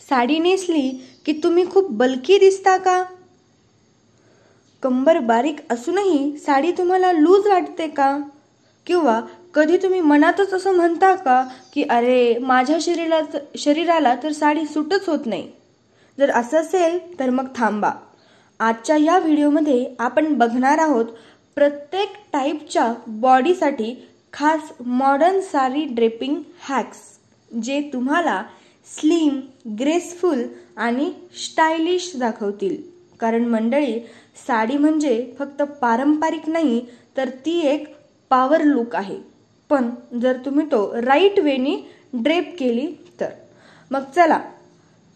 साडी नेसली की तुम्ही खूप बल्की दिसता का? कंबर बारीक असूनही साडी तुम्हाला लूज वाटते का? किंवा कधी तुम्ही मनातच असं म्हणता का की अरे माझ्या शरीराला तर साडी सूटच होत नाही? जर असं असेल तर मग थांबा. आजच्या या व्हिडिओमध्ये आपण बघणार आहोत प्रत्येक टाईपच्या बॉडीसाठी खास मॉडर्न साडी ड्रेपिंग हॅक्स, जे तुम्हाला स्लिम, ग्रेसफुल आणि स्टायलिश दाखवतील. कारण मंडळी, साडी म्हणजे फक्त पारंपरिक नाही तर ती एक पॉवर लुक आहे. पण जर तुम्ही तो राईट वेनी ड्रेप केली तर. मग चला,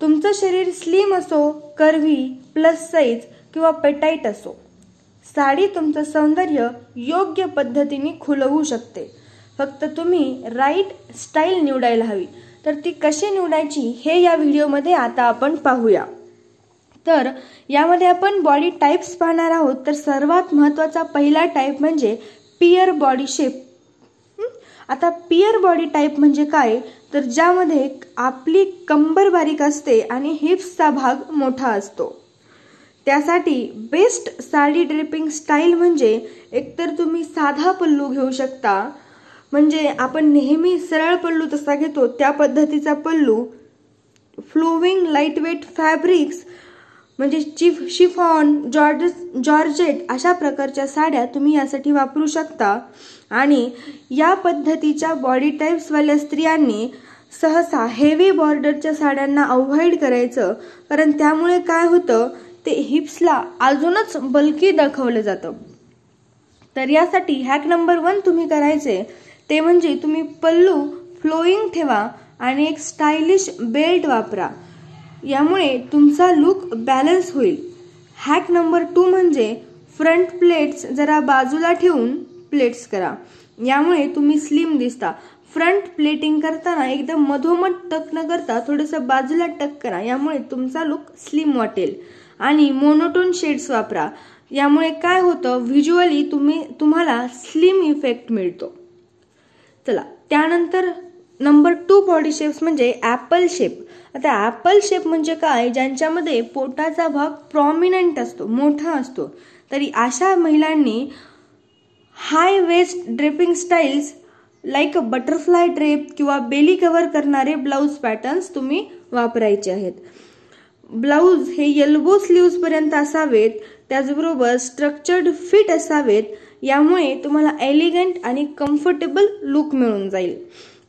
तुमचं शरीर स्लिम असो, कर्व्ही, प्लस साईज किंवा पेटाईट असो, साडी तुमचं सौंदर्य योग्य पद्धतीने खुलवू शकते. फक्त तुम्ही राईट स्टाईल निवडायला हवी. तर ती कशी निवडायची हे या व्हिडिओमध्ये आता आपण पाहूया. तर यामध्ये आपण बॉडी टाइप्स पाहणार आहोत. तर सर्वात महत्त्वाचा पहिला टाइप म्हणजे पियर बॉडी शेप. आता पियर बॉडी टाइप म्हणजे काय? तर ज्यामध्ये आपली कंबर बारीक असते आणि हिप्सचा भाग मोठा असतो. त्यासाठी बेस्ट साडी ड्रेपिंग स्टाईल म्हणजे एकतर तुम्ही साधा पल्लू घेऊ शकता, म्हणजे आपण नेहमी सरळ पल्लू तसा घेतो त्या पद्धतीचा पल्लू, फ्लोविंग लाईटवेट फॅब्रिक्स म्हणजे शिफॉन, जॉर्जेट अशा प्रकारच्या साड्या तुम्ही यासाठी वापरू शकता. आणि या पद्धतीच्या बॉडी टाईप्सवाल्या स्त्रियांनी सहसा हेवी बॉर्डरच्या साड्यांना अवॉइड करायचं, कारण त्यामुळे काय होतं, ते हिप्सला अजूनच बल्की दाखवलं जातं. तर यासाठी हॅक नंबर 1 तुम्ही करायचे ते म्हणजे तुम्ही पल्लू फ्लोईंग ठेवा आणि एक स्टायलिश बेल्ट वापरा. यामुळे तुमचा लुक बॅलन्स होईल. हॅक नंबर 2 म्हणजे फ्रंट प्लेट्स जरा बाजूला ठेवून प्लेट्स करा. यामुळे तुम्ही स्लिम दिसता. फ्रंट प्लेटिंग करताना एकदम मधोमध टक न करता थोडंसं बाजूला टक करा. यामुळे तुमचा लुक स्लिम वाटेल. आणि मोनोटोन शेड्स वापरा. यामुळे काय होतं, व्हिज्युअली तुम्हाला स्लिम इफेक्ट मिळतो. चला, त्यानंतर नंबर 2 बॉडी शेप्स म्हणजे ॲपल शेप. आता ॲपल शेप म्हणजे काय? ज्यांच्यामध्ये पोटाचा भाग प्रॉमिनंट असतो, मोठा असतो. तरी अशा महिलांनी high waist draping styles like a butterfly drape किंवा बेली कव्हर करणारे ब्लाउज पॅटर्न्स तुम्ही वापरायचे आहेत. ब्लाउज हे एल्बो स्लीव्स पर्यंत असावेत, त्याचबरोबर स्ट्रक्चर्ड फिट असावेत. यामुळे तुम्हाला एलिगंट आणि कम्फर्टेबल लुक मिळून जाईल.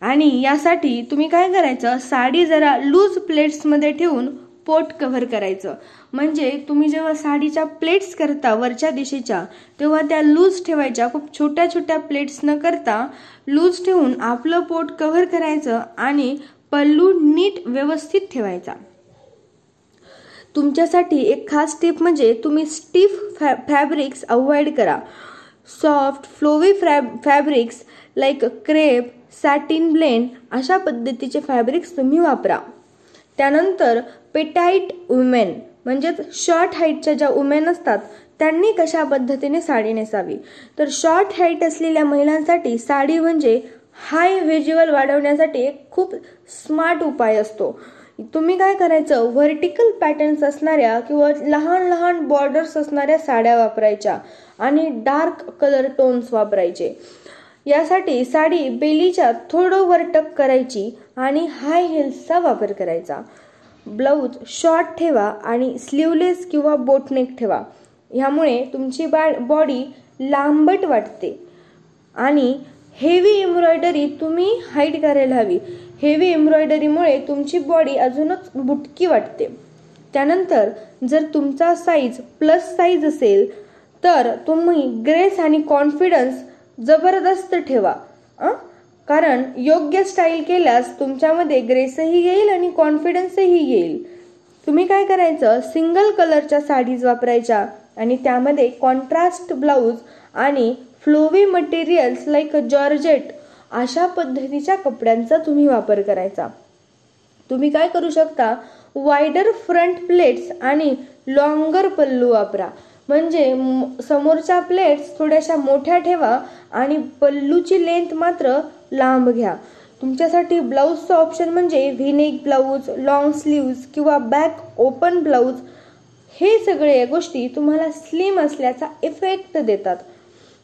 आणि यासाठी तुम्ही काय करायचं, साडी जरा लूज प्लेट्समध्ये ठेवून पोट कव्हर करायचं. म्हणजे तुम्ही जेव्हा साडीच्या प्लेट्स करता वरच्या दिशेच्या, तेव्हा त्या लूज ठेवायच्या. खूप छोट्या छोट्या प्लेट्स न करता लूज ठेवून आपलं पोट कव्हर करायचं आणि पल्लू नीट व्यवस्थित ठेवायचा. तुमच्यासाठी एक खास टिप म्हणजे तुम्ही स्टिफ फॅब्रिक्स अवॉइड करा. Soft flowy fabrics like crepe, satin blend अशा पद्धतीचे फॅब्रिक्स तुम्ही वापरा. त्यानंतर पेटाईट वुमेन म्हणजेच शॉर्ट हाईटच्या ज्या वुमेन असतात त्यांनी कशा पद्धतीने साडी नेसावी. तर शॉर्ट हाईट असलेल्या महिलांसाठी साडी म्हणजे हाय व्हिज्युअल वाढवण्यासाठी एक खूप स्मार्ट उपाय असतो. तुम्ही काय करायचं, व्हर्टिकल पॅटर्न्स असणाऱ्या किंवा लहान लहान बॉर्डर्स असणाऱ्या साड्या वापरायच्या आणि डार्क कलर टोन्स वापरायचे. यासाठी साडी बेलीच्या थोडं वर टक करायची आणि हाय हिल्सचा वापर करायचा. ब्लाऊज शॉर्ट ठेवा आणि स्लीवलेस किंवा बोटनेक ठेवा. ह्यामुळे तुमची बॉडी लांबट वाटते. आणि हेवी एम्ब्रॉयडरी तुम्ही हाईड करायला हवी. हेवी एम्ब्रॉयडरीमुळे तुमची बॉडी अजूनच बुटकी वाटते. त्यानंतर जर तुमचा साईज प्लस साईज असेल तर तुम्ही ग्रेस आणि कॉन्फिडन्स जबरदस्त ठेवा. कारण योग्य स्टाईल केल्यास तुमच्यामध्ये ग्रेसही येईल आणि कॉन्फिडन्सही येईल. तुम्ही काय करायचं, सिंगल कलरच्या साडीज वापरायच्या आणि त्यामध्ये कॉन्ट्रास्ट ब्लाऊज आणि फ्लोवी मटेरियल्स लाईक जॉर्जेट अशा पद्धतीच्या कपड्यांचा तुम्ही वापर करायचा. तुम्ही काय करू शकता, वाइडर फ्रंट प्लेट्स आणि लॉंगर पल्लू वापरा. म्हणजे समोरच्या प्लेट्स थोड्याशा मोठ्या ठेवा आणि पल्लूची लेंथ मात्र लांब घ्या. तुमच्यासाठी ब्लाऊजचं ऑप्शन म्हणजे व्ही-नेक ब्लाऊज, लॉंग स्लीव्ज किंवा बॅक ओपन ब्लाऊज, हे सगळे गोष्टी तुम्हाला स्लिम असल्याचा इफेक्ट देतात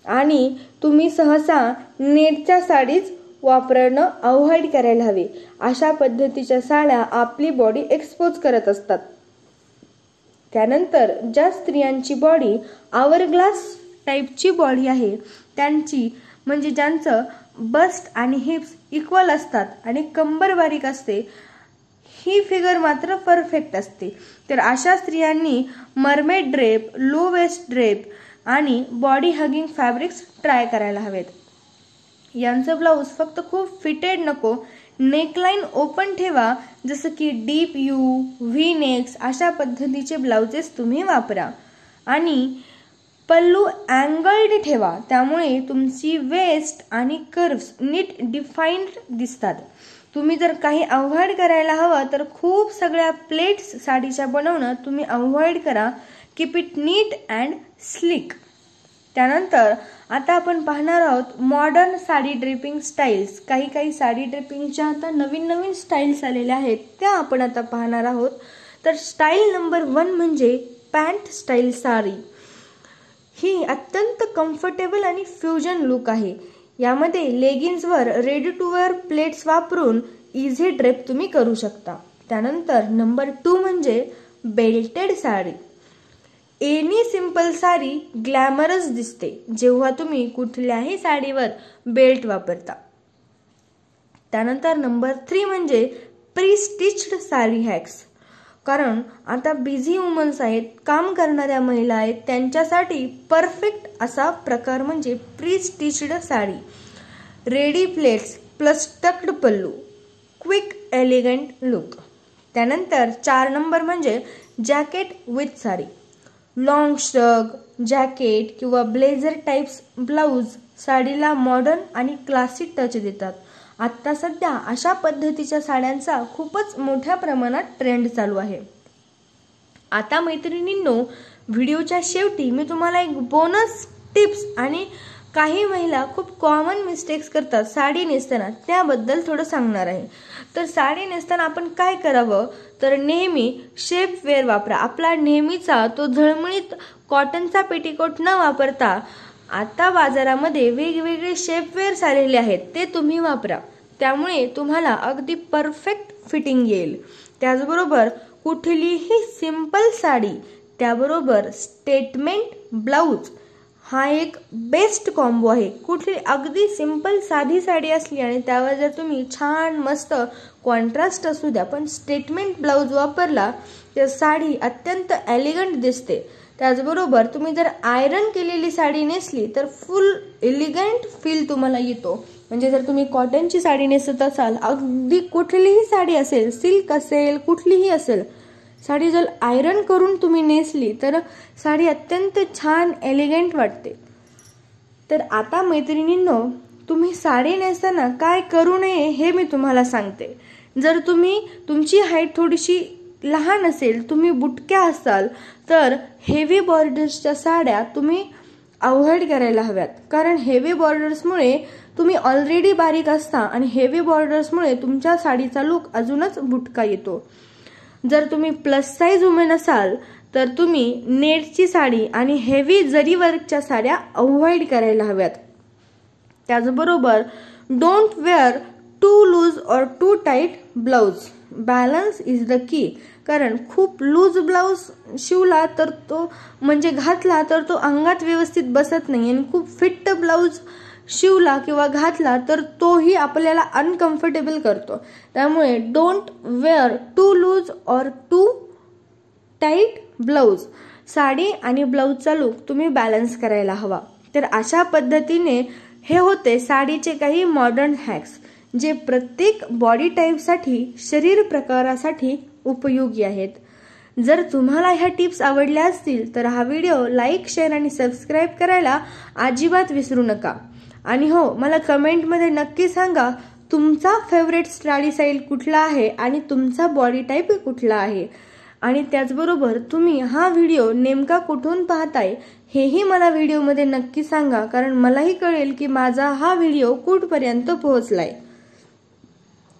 आणि तुम्ही सहसा नेटच्या साडीच वापरणं अवॉइड करायला हवे. अशा पद्धतीच्या साड्या आपली बॉडी एक्सपोज करत असतात. त्यानंतर ज्या स्त्रियांची बॉडी आवरग्लास टाईपची बॉडी आहे, त्यांची म्हणजे ज्यांचं बस्ट आणि हिप्स इक्वल असतात आणि कंबर बारीक असते, ही फिगर मात्र परफेक्ट असते, तर अशा स्त्रियांनी mermaid drape, low waist drape आणि बॉडी हगिंग फॅब्रिक्स ट्राय करायला हवेत. यांचं ब्लाऊज फक्त खूप फिटेड नको, नेकलाईन ओपन ठेवा, जसं की डीप यू, व्ही नेक्स अशा पद्धतीचे ब्लाउजेस तुम्ही वापरा आणि पल्लू अँगल्ड ठेवा, त्यामुळे तुमची वेस्ट आणि कर्व्स नीट डिफाईन्ड दिसतात. तुम्ही जर काही अवॉइड करायला हवं तर खूप सगळ्या प्लेट्स साडीच्या बनवणं तुम्ही अवॉइड करा. Keep it neat and slick. त्यानंतर आता आपण पाहणार आहोत मॉडर्न साडी ड्रेपिंग स्टाईल्स. काही साडी ड्रेपिंगच्या आता नवीन स्टाईल्स आलेल्या आहेत, त्या आपण आता पाहणार आहोत. तर स्टाईल नंबर 1 म्हणजे पॅन्ट स्टाईल साडी. ही अत्यंत कम्फर्टेबल आणि फ्युजन लुक आहे. यामध्ये लेगिन्सवर रेडी टू वेअर प्लेट्स वापरून इझी ड्रेप तुम्ही करू शकता. त्यानंतर नंबर 2 म्हणजे belted sari. Any simple sari glamorous दिसते जेव्हा तुम्ही कुठल्याही साडीवर बेल्ट वापरता. त्यानंतर नंबर 3 म्हणजे प्री स्टिच्ड साडी हॅक्स. कारण आता बिझी वुमन्स आहेत, काम करणाऱ्या महिला आहेत, त्यांच्यासाठी परफेक्ट असा प्रकार म्हणजे pre stitched sari. Ready pleats plus tucked pallu, quick elegant look. त्यानंतर 4 नंबर म्हणजे jacket with sari. Long shrug, jacket किंवा ब्लेझर टाइप्स ब्लाऊज साडीला मॉडर्न आणि क्लासिक टच देतात. आता सध्या अशा पद्धतीच्या साड्यांचा खूपच मोठ्या प्रमाणात ट्रेंड चालू आहे. आता मैत्रिणींनो, व्हिडिओच्या शेवटी मी तुम्हाला एक बोनस टिप्स आणि काही महिला खूप कॉमन मिस्टेक्स करतात साडी नेसताना, त्याबद्दल थोडं सांगणार आहे. तर साडी नेसताना आपण काय करावं, तर नेहमी शेपवेअर वापरा. आपला नेहमीचा तो झळमळीत कॉटनचा पेटीकोट न वापरता आता बाजारामध्ये वेगवेगळे शेपवेअर्स आलेले आहेत, ते तुम्ही वापरा. त्यामुळे तुम्हाला अगदी परफेक्ट फिटिंग येईल. त्याचबरोबर कुठलीही सिंपल साडी त्याबरोबर स्टेटमेंट ब्लाऊज हा एक बेस्ट कॉम्बो आहे. कुठली अगदी सिंपल साधी साडी असली आणि त्यावर जर तुम्ही छान मस्त कॉन्ट्रास्ट असू द्या पण स्टेटमेंट ब्लाऊज वापरला तर साडी अत्यंत एलिगंट दिसते. त्याचबरोबर तुम्ही जर आयरन केलेली साडी नेसली तर फुल एलिगंट फील तुम्हाला येतो. म्हणजे जर तुम्ही कॉटनची साडी नेसत असाल, अगदी कुठलीही साडी असेल, सिल्क असेल, कुठलीही असेल, साडी जर आयरन करून तुम्ही नेसली तर साडी अत्यंत छान एलिगंट वाटते. तर आता मैत्रिणींनो, तुम्ही साडी नेसताना काय करू नये हे मी तुम्हाला सांगते. जर तुमची हाईट थोडीशी लहान असेल, तुम्ही बुटक्या असाल, तर हेवी बॉर्डर्सच्या साड्या तुम्ही अवॉइड करायला हव्यात. कारण हेवी बॉर्डर्समुळे तुम्ही ऑलरेडी बारीक असता आणि हेवी बॉर्डर्समुळे तुमच्या साडीचा लुक अजूनच बुटका येतो. जर तुम्ही प्लस साईज वुमेन असाल तर तुम्ही नेटची साडी आणि हेवी जरी वर्कच्या साड्या अवॉइड करायला हव्यात. त्याचबरोबर don't wear too loose or too tight blouse. Balance is the key. कारण खूप लूज ब्लाऊज शिवला तर तो म्हणजे घातला तर तो अंगात व्यवस्थित बसत नाही आणि खूप फिट ब्लाऊज शिवला किंवा घातला तर तोही आपल्याला अनकम्फर्टेबल करतो. त्यामुळे don't wear too loose or too tight blouse. Sari आणि ब्लाऊजचा लुक तुम्ही बॅलन्स करायला हवा. तर अशा पद्धतीने हे होते साडीचे काही मॉडर्न हॅक्स, जे प्रत्येक बॉडी टाईपसाठी, शरीर प्रकारासाठी उपयोगी आहेत. जर तुम्हाला ह्या टिप्स आवडल्या असतील तर हा व्हिडिओ लाईक, शेअर आणि सबस्क्राईब करायला अजिबात विसरू नका. आणि हो, मला कमेंटमध्ये नक्की सांगा तुमचा फेवरेट साडी स्टाईल कुठला आहे आणि तुमचा बॉडी टाईप कुठला आहे. आणि त्याचबरोबर तुम्ही हा व्हिडिओ नेमका कुठून पाहताय हेही मला व्हिडिओमध्ये नक्की सांगा, कारण मलाही कळेल की माझा हा व्हिडिओ कुठपर्यंत पोहोचलाय.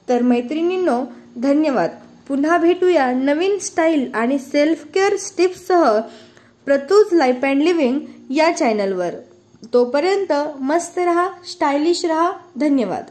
तर मैत्रिणींनो, धन्यवाद. पुन्हा भेटूया नवीन स्टाईल आणि सेल्फ केअर टिप्ससह प्रतूज लाईफ अँड लिव्हिंग या चॅनलवर. तोपर्यंत मस्त रहा, स्टायलिश रहा. धन्यवाद.